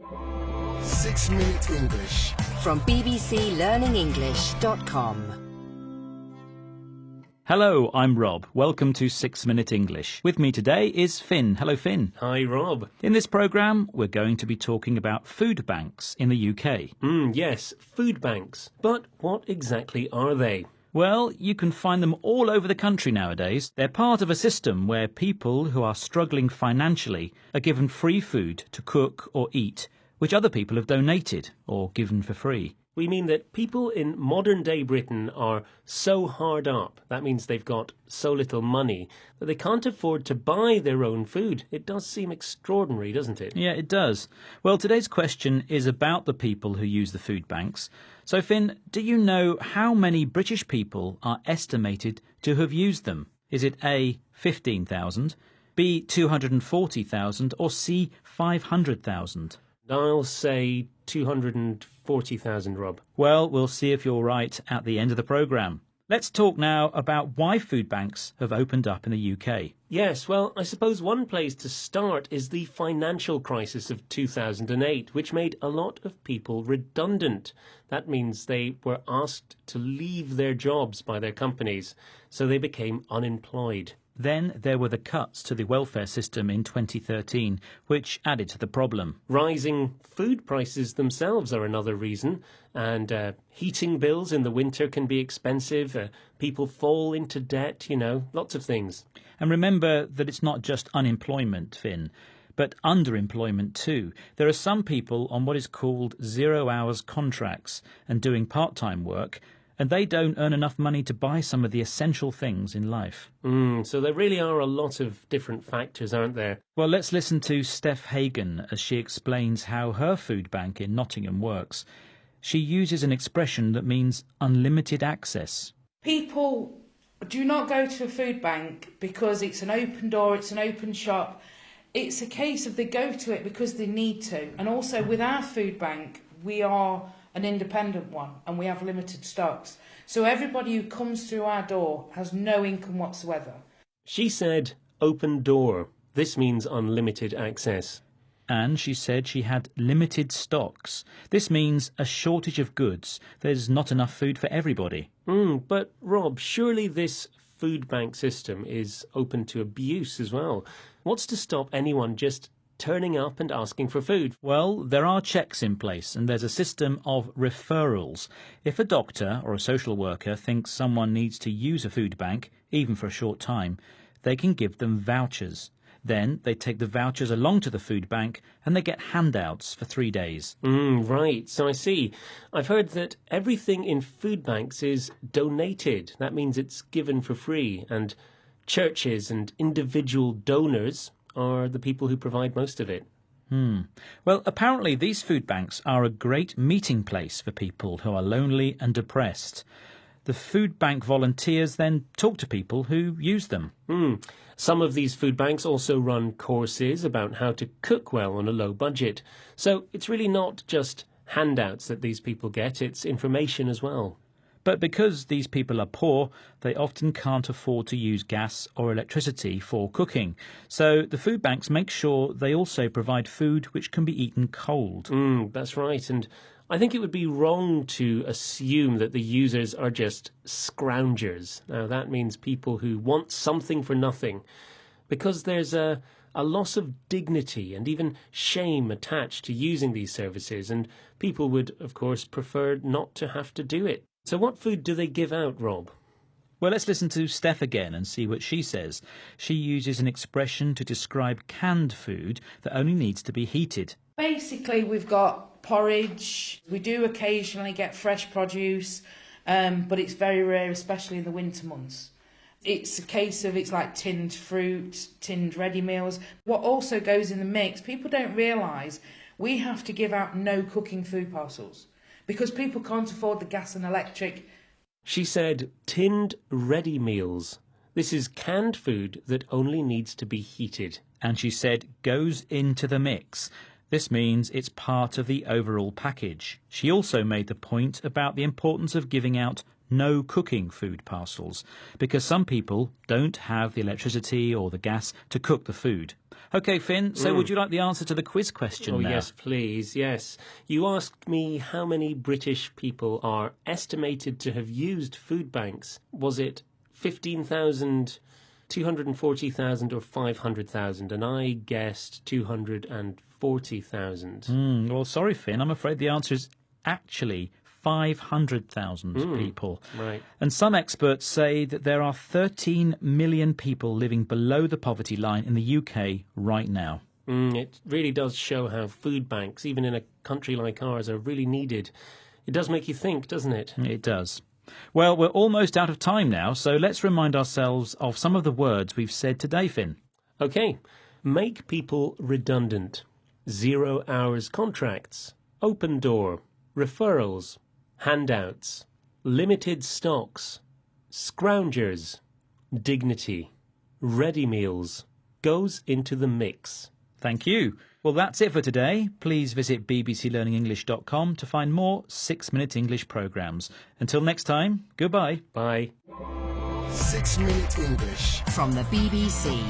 6-Minute English from bbclearningenglish.com. Hello, I'm Rob. Welcome to 6-Minute English. With me today is Finn. Hello, Finn. Hi, Rob. In this programme, we're going to be talking about food banks in the UK. Yes, food banks. But what exactly are they? Well, you can find them all over the country nowadays. They're part of a system where people who are struggling financially are given free food to cook or eat, which other people have donated or given for free. We mean that people in modern-day Britain are so hard up, that means they've got so little money, that they can't afford to buy their own food. It does seem extraordinary, doesn't it? Yeah, it does. Well, today's question is about the people who use the food banks. So, Finn, do you know how many British people are estimated to have used them? Is it A, 15,000, B, 240,000, or C, 500,000? I'll say 240,000, Rob. Well, we'll see if you're right at the end of the programme. Let's talk now about why food banks have opened up in the UK. Yes, well, I suppose one place to start is the financial crisis of 2008, which made a lot of people redundant. That means they were asked to leave their jobs by their companies, so they became unemployed. Then there were the cuts to the welfare system in 2013, which added to the problem. Rising food prices themselves are another reason, and heating bills in the winter can be expensive. People fall into debt, lots of things. And remember that it's not just unemployment, Finn, but underemployment too. There are some people on what is called 0 hours contracts and doing part-time work, and they don't earn enough money to buy some of the essential things in life. So there really are a lot of different factors, aren't there? Well, let's listen to Steph Hagan as she explains how her food bank in Nottingham works. She uses an expression that means unlimited access. People do not go to a food bank because it's an open door, it's an open shop. It's a case of they go to it because they need to. And also with our food bank, we are an independent one and we have limited stocks. So everybody who comes through our door has no income whatsoever. She said open door. This means unlimited access. And she said she had limited stocks. This means a shortage of goods. There's not enough food for everybody. But Rob, surely this food bank system is open to abuse as well. What's to stop anyone just turning up and asking for food? Well, there are checks in place and there's a system of referrals. If a doctor or a social worker thinks someone needs to use a food bank, even for a short time, they can give them vouchers. Then they take the vouchers along to the food bank and they get handouts for 3 days. Right, so I see. I've heard that everything in food banks is donated. That means it's given for free, and churches and individual donors are the people who provide most of it. Well, apparently these food banks are a great meeting place for people who are lonely and depressed. The food bank volunteers then talk to people who use them. Some of these food banks also run courses about how to cook well on a low budget. So it's really not just handouts that these people get, it's information as well. But because these people are poor, they often can't afford to use gas or electricity for cooking. So the food banks make sure they also provide food which can be eaten cold. That's right. And I think it would be wrong to assume that the users are just scroungers. Now, that means people who want something for nothing, because there's a loss of dignity and even shame attached to using these services, and people would, of course, prefer not to have to do it. So what food do they give out, Rob? Well, let's listen to Steph again and see what she says. She uses an expression to describe canned food that only needs to be heated. Basically, we've got porridge. We do occasionally get fresh produce, but it's very rare, especially in the winter months. It's a case of it's like tinned fruit, tinned ready meals. What also goes in the mix, people don't realise we have to give out no cooking food parcels because people can't afford the gas and electric. She said tinned ready meals. This is canned food that only needs to be heated. And she said goes into the mix. This means it's part of the overall package. She also made the point about the importance of giving out no cooking food parcels, because some people don't have the electricity or the gas to cook the food. OK, Finn, so would you like the answer to the quiz question now? Yes, please, yes. You asked me how many British people are estimated to have used food banks. Was it 15,000, 240,000 or 500,000? And I guessed 240,000. Well, sorry, Finn, I'm afraid the answer is actually 500,000 people. Right. And some experts say that there are 13 million people living below the poverty line in the UK right now. It really does show how food banks, even in a country like ours, are really needed. It does make you think, doesn't it? It does. Well, we're almost out of time now, so let's remind ourselves of some of the words we've said today, Finn. OK. Make people redundant. 0 hours contracts. Open door. Referrals. Handouts. Limited stocks. Scroungers. Dignity. Ready meals. Goes into the mix. Thank you. Well, that's it for today. Please visit bbclearningenglish.com to find more 6-Minute English programmes. Until next time, goodbye. Bye. 6 Minute English from the BBC.